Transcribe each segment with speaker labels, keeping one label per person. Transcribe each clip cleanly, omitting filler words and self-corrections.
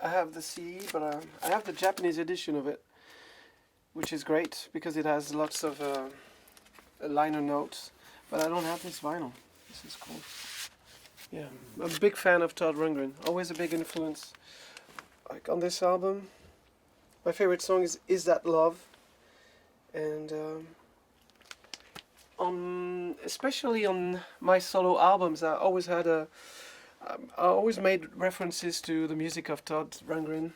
Speaker 1: I have the CD, but I have the Japanese edition of it, which is great because it has lots of liner notes. But I don't have this vinyl. This is cool. Yeah, I'm a big fan of Todd Rundgren. Always a big influence. Like on this album, my favorite song is That Love, and especially on my solo albums, I always made references to the music of Todd Rundgren.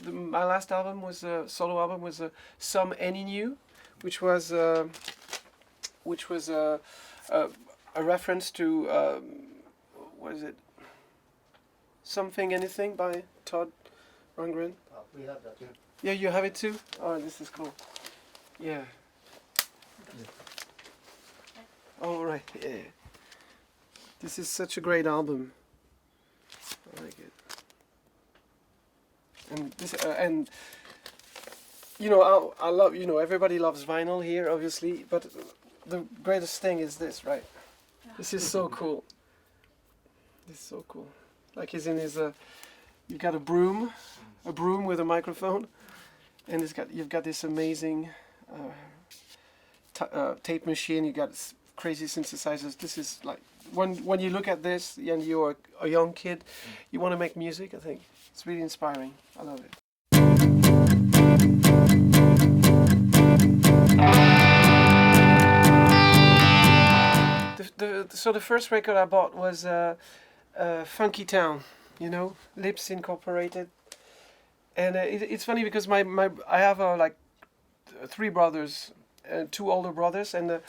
Speaker 1: My last album was a solo album, was Some Any New, which was a reference to what is it? Something Anything by Todd Rundgren.
Speaker 2: We have that too.
Speaker 1: Yeah, you have it too? Oh, this is cool. Yeah. Oh, right. Yeah. This is such a great album. I like it. And this, and you know, I love, you know, everybody loves vinyl here, obviously, but the greatest thing is this, right? This is so cool. This is so cool. Like he's in his, you've got a broom with a microphone, and you've got this amazing tape machine. You got crazy synthesizers. This is like when you look at this and you're a young kid, you want to make music. I think it's really inspiring. I love it. So the first record I bought was Funkytown, you know, Lips Incorporated, and it's funny because I have like 3 brothers, 2 older brothers, and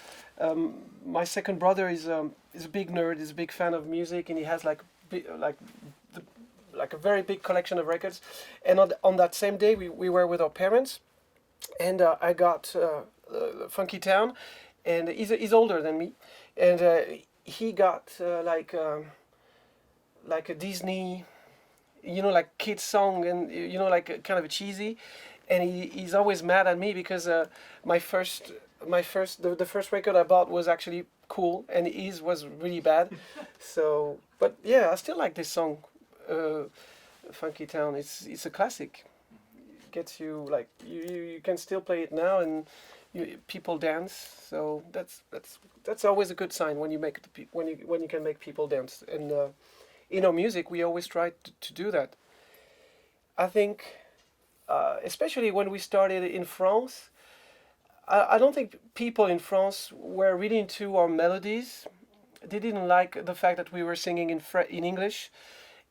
Speaker 1: my second brother is a big nerd, is a big fan of music, and he has like a very big collection of records. And on that same day, we were with our parents, and I got Funkytown, and he's older than me, and he got like a Disney, you know, like kids song, and you know, like kind of a cheesy, and he's always mad at me because the first record I bought was actually cool, and his was really bad. So, but yeah, I still like this song, Funkytown. It's a classic. It gets you like you can still play it now, and people dance. So that's always a good sign when you when you can make people dance. And in our music, we always try to do that. I think, especially when we started in France, I don't think people in France were really into our melodies. They didn't like the fact that we were singing in English,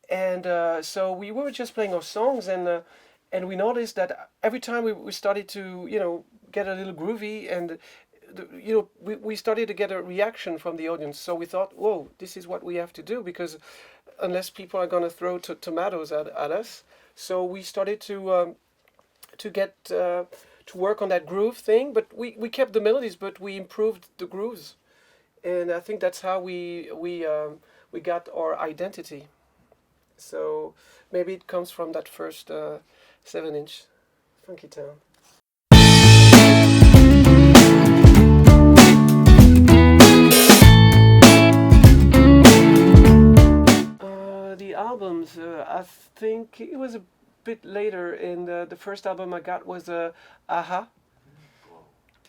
Speaker 1: and so we were just playing our songs, and we noticed that every time we started to, you know, get a little groovy, and you know, we started to get a reaction from the audience. So we thought, whoa, this is what we have to do, because unless people are gonna throw tomatoes at us, so we started to get to work on that groove thing. But we kept the melodies, but we improved the grooves, and I think that's how we got our identity. So maybe it comes from that first 7-inch Funkytown. The albums, I think it was a bit later. In the first album I got was Aha.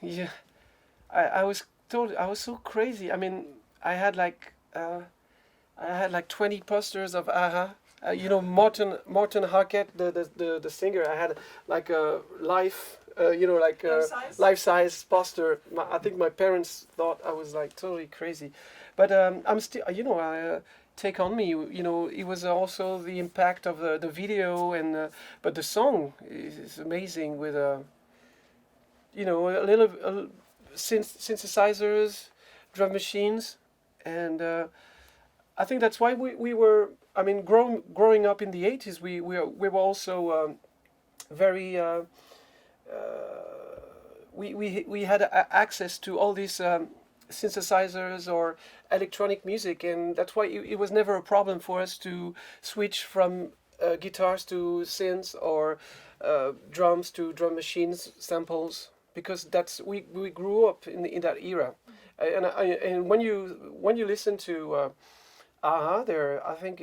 Speaker 1: Yeah, I was totally. I was so crazy. I mean, I had like 20 posters of AHA. Morten Harket, the singer. I had like a life-size poster. I think my parents thought I was like totally crazy, but I'm still, Take on Me. It was also the impact of the video but the song is amazing with a little synthesizers, drum machines, and I think that's why we were. I mean, growing up in the 80s, we were also very. We had access to all these synthesizers or electronic music, and that's why it was never a problem for us to switch from guitars to synths or drums to drum machines, samples, because we grew up in that era, and when you listen to there, I think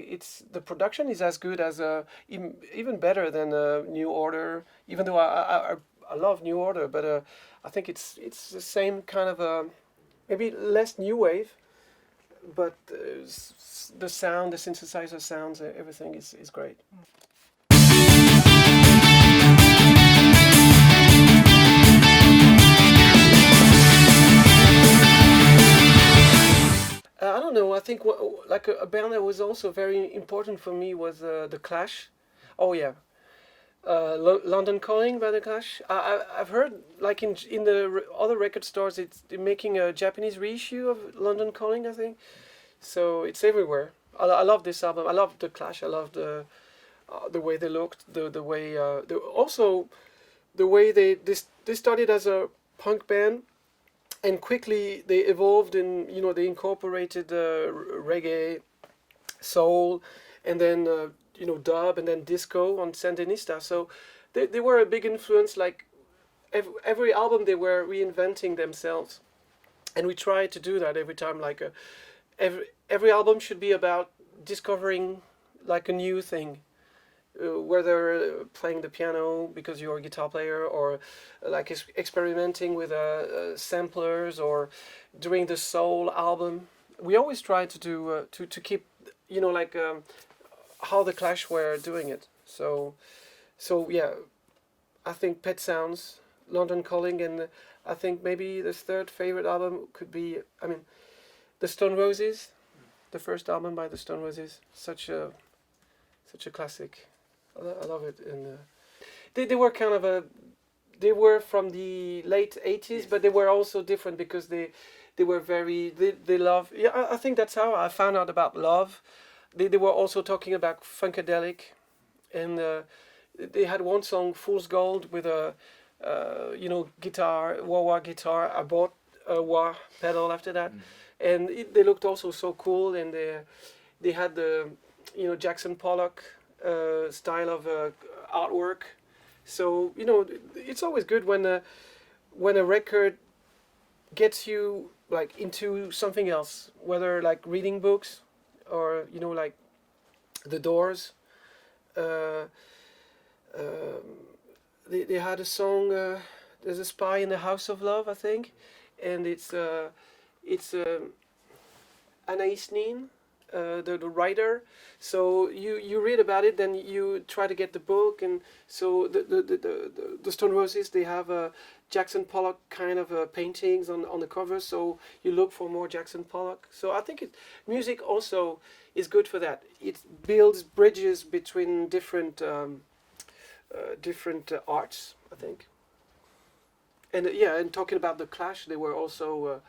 Speaker 1: the production is as good as even better than New Order. Even though I love New Order, but I think it's the same kind of maybe less new wave, but the sound, the synthesizer sounds, everything is great. I don't know. I think like a band that was also very important for me was the Clash. Oh yeah, London Calling by the Clash. I've heard like in the other record stores, they're making a Japanese reissue of London Calling, I think. So it's everywhere. I love this album. I love the Clash. I love the way they looked, the way also the way they started as a punk band. And quickly they evolved and they incorporated reggae, soul, and then dub and then disco on Sandinista. So they were a big influence. Like every album they were reinventing themselves, and we tried to do that every time. Like every album should be about discovering like a new thing. Whether playing the piano because you're a guitar player, or like experimenting with samplers, or doing the soul album, we always try to do to keep how the Clash were doing it. So yeah, I think Pet Sounds, London Calling, and I think maybe the third favorite album could be the Stone Roses, the first album by the Stone Roses, such a classic. I love it, and they were kind of they were from the late 80s, yes. But they were also different because they were they love. Yeah, I think that's how I found out about love. They were also talking about funkadelic, and they had one song, Fool's Gold, with a guitar, wah-wah guitar. I bought a wah pedal after that, and they looked also so cool, and they had the Jackson Pollock style of artwork. So it's always good when a record gets you like into something else, whether like reading books or like The Doors. They had a song. There's a Spy in the House of Love, I think, and it's Anaïs Nin, the writer. So you read about it, then you try to get the book, and so the Stone Roses, they have Jackson Pollock kind of paintings on the cover. So you look for more Jackson Pollock. So I think music also is good for that. It builds bridges between different arts, I think. And and talking about the Clash, they were also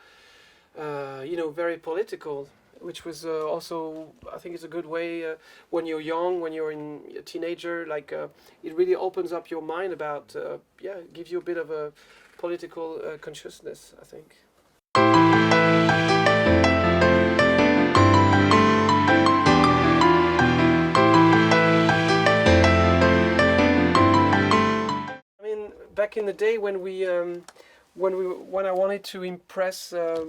Speaker 1: very political, which was also, I think, is a good way when you're young, when you're a teenager. Like it really opens up your mind about gives you a bit of a political consciousness, I think. I mean, back in the day when I wanted to impress a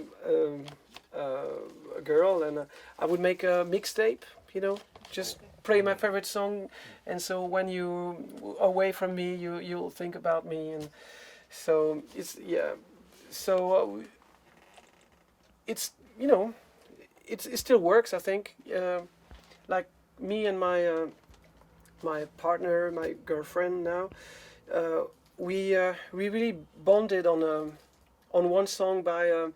Speaker 1: girl, and I would make a mixtape, just play my favorite song, and so when you away from me, you'll think about me, and so it's so it's you know, it still works. I think, like me and my partner, my girlfriend now, we really bonded on one song by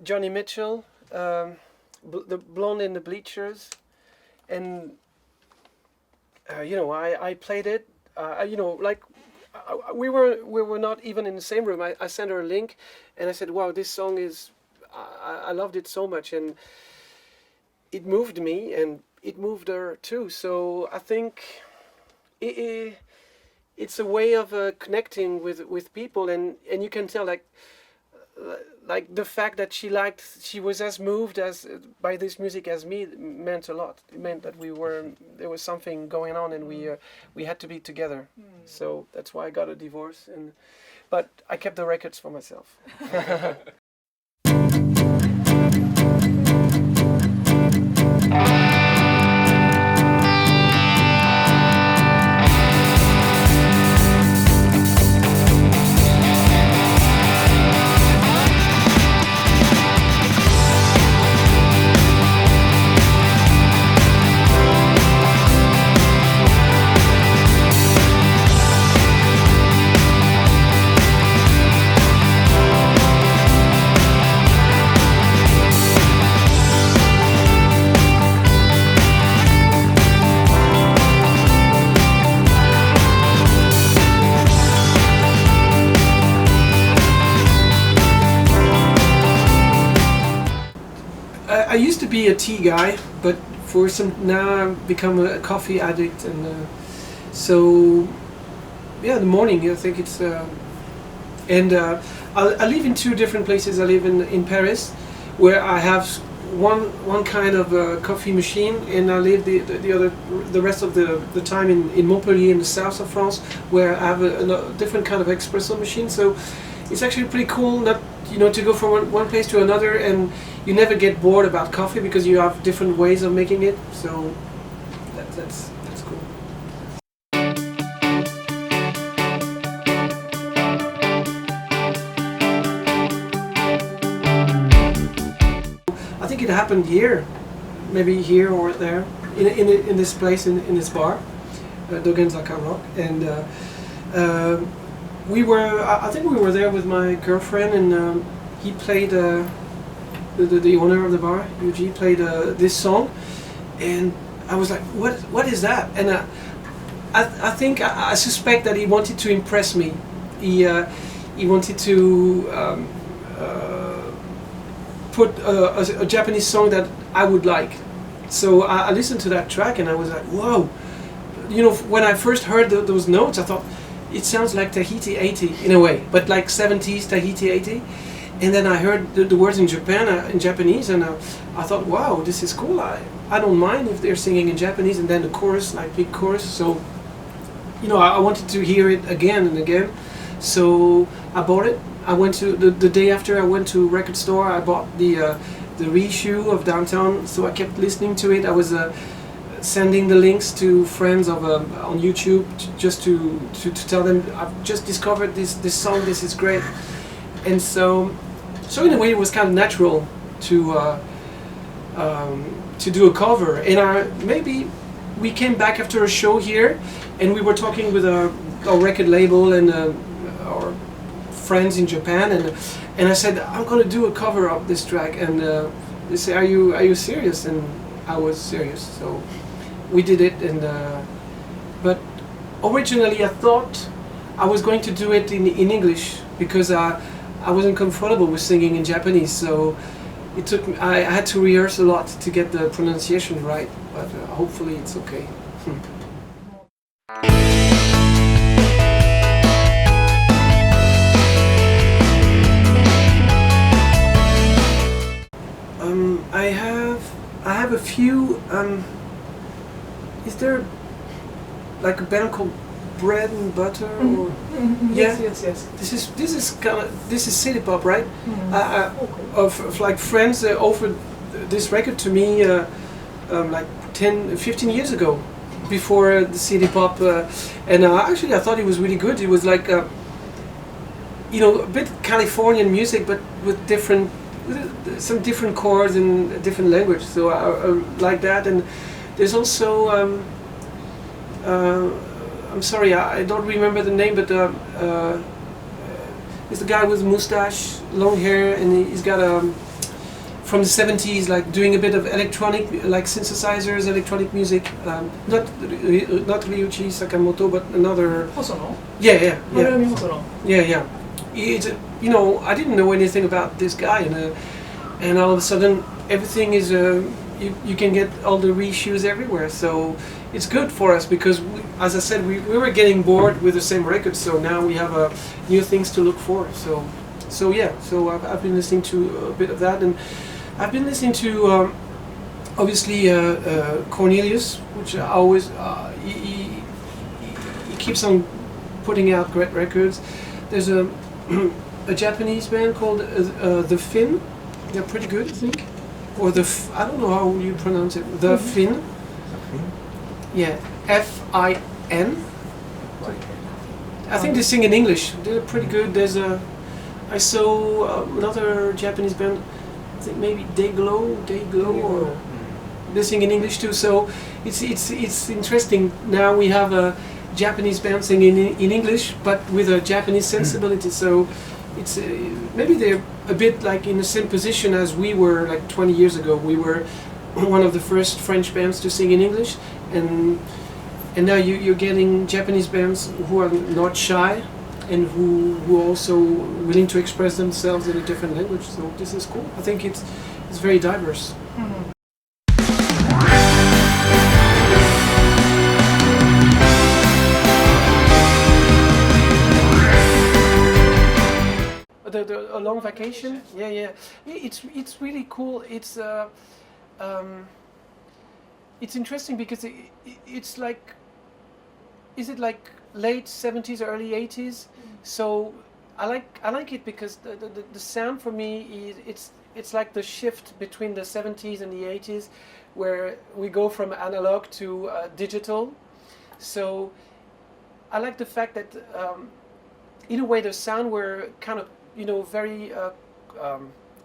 Speaker 1: Johnny Mitchell, the Blonde in the Bleachers, and I played it. We were not even in the same room. I sent her a link, and I said, "Wow, this song is, I loved it so much," and it moved me, and it moved her too. So I think it's a way of connecting with people, and you can tell like the fact that she was as moved as by this music as me meant a lot. It meant that there was something going on, and we had to be together. So that's why I got a divorce, but I kept the records for myself. I used to be a tea guy, but now I've become a coffee addict, and so the morning I think it's I live in two different places. I live in Paris, where I have one kind of coffee machine, and I live the rest of the time in Montpellier, in the south of France, where I have a different kind of espresso machine. So it's actually pretty cool to go from one place to another, and you never get bored about coffee because you have different ways of making it. So that's cool. I think it happened here, maybe here or there, in this place, in this bar, Dogen's Rock, and I think we were there with my girlfriend, and he played. The owner of the bar, Yuji, played this song, and I was like, what is that? And I think I suspect that he wanted to impress me. He wanted to put a Japanese song that I would like. So I listened to that track, and I was like, whoa. When I first heard those notes, I thought it sounds like Tahiti 80 in a way, but like 70s Tahiti 80. And then I heard the words in Japanese, and I thought, wow, this is cool. I don't mind if they're singing in Japanese, and then the chorus, like big chorus. So, I wanted to hear it again and again. So I bought it. I went to the day after I went to a record store. I bought the reissue of Downtown. So I kept listening to it. I was sending the links to friends on YouTube just to tell them, I've just discovered this song. This is great. And so in a way, it was kind of natural to do a cover. And maybe we came back after a show here, and we were talking with our record label and our friends in Japan, and I said, I'm going to do a cover of this track, and they say, are you serious? And I was serious. So we did it, and but originally I thought I was going to do it in English because I wasn't comfortable with singing in Japanese, so I had to rehearse a lot to get the pronunciation right, but hopefully it's okay. I have a few. Is there like a band called Bread and Butter? Or
Speaker 2: Yes, yes.
Speaker 1: This is city pop, right? Of like friends offered this record to me like 15 years ago, before the city pop, and actually I thought it was really good. It was like a bit Californian music, but with different some different chords in a different language. So I like that. And there's also I'm sorry, I don't remember the name, but it's the guy with mustache, long hair, and he's got from the 70s, like doing a bit of electronic, like synthesizers, electronic music. Not Ryuichi Sakamoto, but another.
Speaker 2: Hosono?
Speaker 1: Yeah.
Speaker 2: Hosono.
Speaker 1: Yeah. It's, I didn't know anything about this guy, and all of a sudden everything is you can get all the reissues everywhere. So it's good for us because, as I said, we were getting bored with the same records. So now we have new things to look for. So yeah. So I've been listening to a bit of that, and I've been listening to obviously Cornelius, which I always he keeps on putting out great records. There's a Japanese band called the Fin. They're pretty good, I think. Or I don't know how you pronounce it. The Fin. Yeah, Fin. I think they sing in English. They're pretty good. I saw another Japanese band. I think maybe Dayglow, or they sing in English too. So it's interesting. Now we have a Japanese band singing in English, but with a Japanese sensibility. So it's maybe they're a bit like in the same position as we were like 20 years ago. We were one of the first French bands to sing in English, and now you're getting Japanese bands who are not shy and who are also willing to express themselves in a different language. So this is cool. I think it's very diverse.
Speaker 2: Mm-hmm.
Speaker 1: A long vacation? Yeah. It's really cool. It's interesting because it's like, is it like late 70s, early 80s? So I like it because the sound for me it's like the shift between the 70s and the 80s, where we go from analog to digital. So I like the fact that in a way the sound were kind of very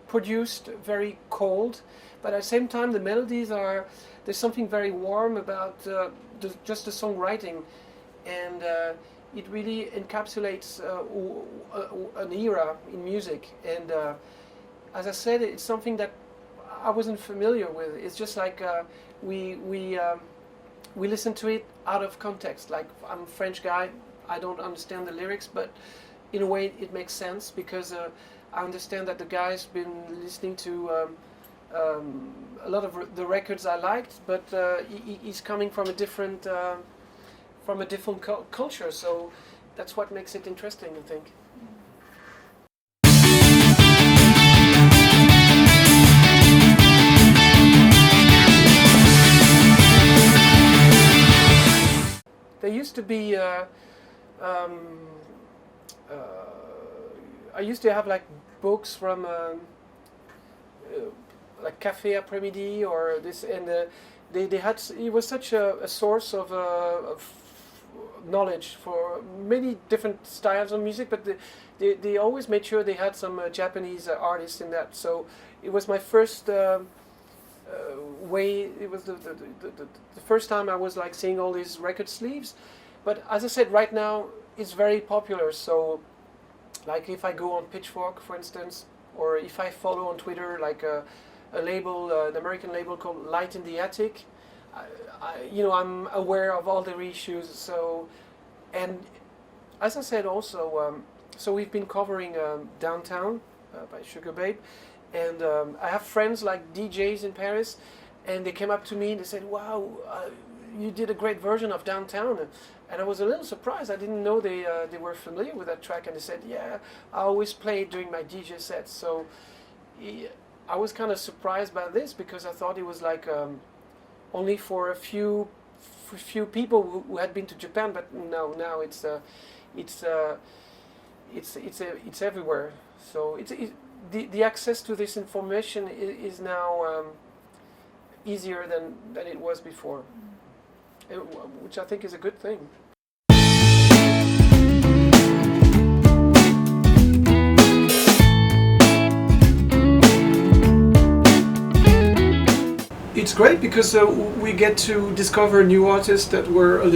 Speaker 1: produced, very cold, but at the same time the melodies there's something very warm about just the songwriting, and it really encapsulates an era in music. And as I said, it's something that I wasn't familiar with. It's just like we listen to it out of context. Like, I'm a French guy, I don't understand the lyrics, but in a way it makes sense because I understand that the guy's been listening to a lot of the records I liked, but he's coming from a different culture, so that's what makes it interesting, I think. There used to be I used to have like books from like Café Après-Midi or this, and they had, it was such a source of knowledge for many different styles of music, but they always made sure they had some Japanese artists in that. So it was my first way. It was the first time I was like seeing all these record sleeves. But as I said, right now it's very popular. So like if I go on Pitchfork, for instance, or if I follow on Twitter like a label, an American label called Light in the Attic, I'm aware of all the reissues. So, and as I said also, so we've been covering Downtown by Sugar Babe, and I have friends like DJs in Paris, and they came up to me and they said, "Wow, you did a great version of Downtown." And I was a little surprised. I didn't know they were familiar with that track, and they said, "Yeah, I always play it during my DJ sets." So I was kind of surprised by this because I thought it was like only for a few people who had been to Japan. But no, now it's everywhere. So the access to this information is now easier than it was before, which I think is a good thing. it's great because we get to discover new artists that were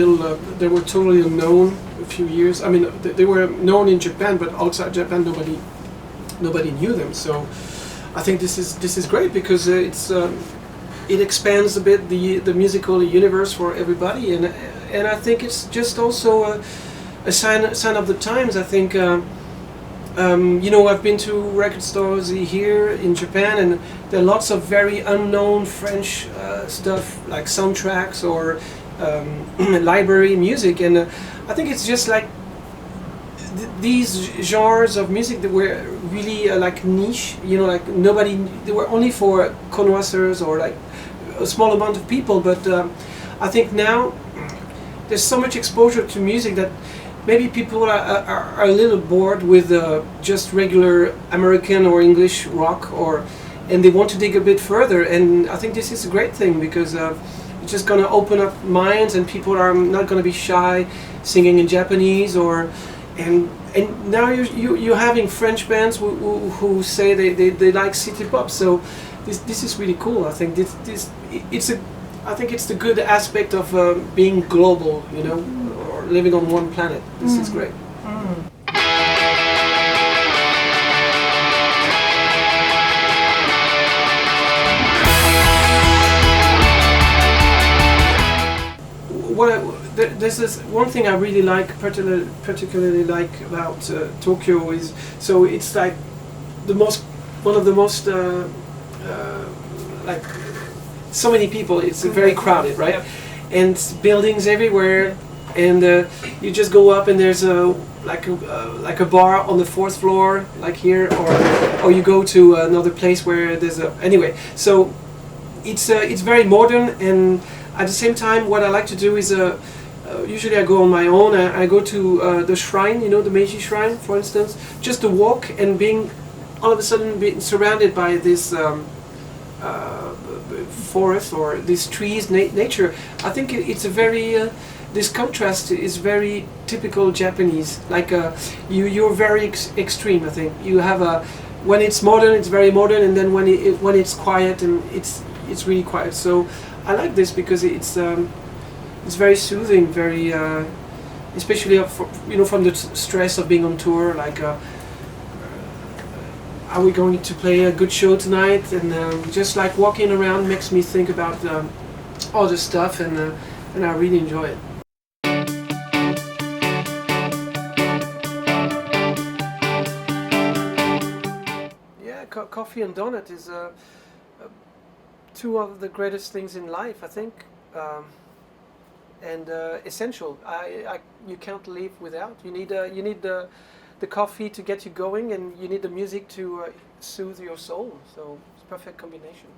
Speaker 1: they were totally unknown a few years. I mean, they were known in Japan, but outside Japan, nobody knew them. So I think this is great because it expands a bit the musical universe for everybody, and I think it's just also a sign of the times. I think. I've been to record stores here in Japan, and there are lots of very unknown French stuff like soundtracks or library music, and I think it's just like these genres of music that were really like niche. Like they were only for connoisseurs or like a small amount of people. But I think now there's so much exposure to music that maybe people are a little bored with just regular American or English rock, and they want to dig a bit further. And I think this is a great thing because it's just going to open up minds, and people are not going to be shy singing in Japanese and now you're having French bands who say they like city pop. So this is really cool. I think I think it's the good aspect of being global, or living on one planet. This is great. This is one thing I really like, particularly like about Tokyo is it's like one of the most like so many people. It's very crowded, right? And buildings everywhere, and you just go up and there's like a bar on the 4th floor, like here, or you go to another place where there's anyway. So it's very modern, and at the same time, what I like to do is usually I go on my own. I go to the shrine, the Meiji Shrine, for instance, just to walk and being all of a sudden being surrounded by this forest or these trees, nature. I think it's a very this contrast is very typical Japanese. Like you're very extreme. I think you have when it's modern, it's very modern, and then when it's quiet, and it's really quiet. So I like this because it's very soothing, very especially from the stress of being on tour. Like, are we going to play a good show tonight? And just like walking around makes me think about all the stuff, and I really enjoy it. Yeah, coffee and donut is two of the greatest things in life, I think. And essential. You can't live without. You need the coffee to get you going, and you need the music to soothe your soul. So it's a perfect combination.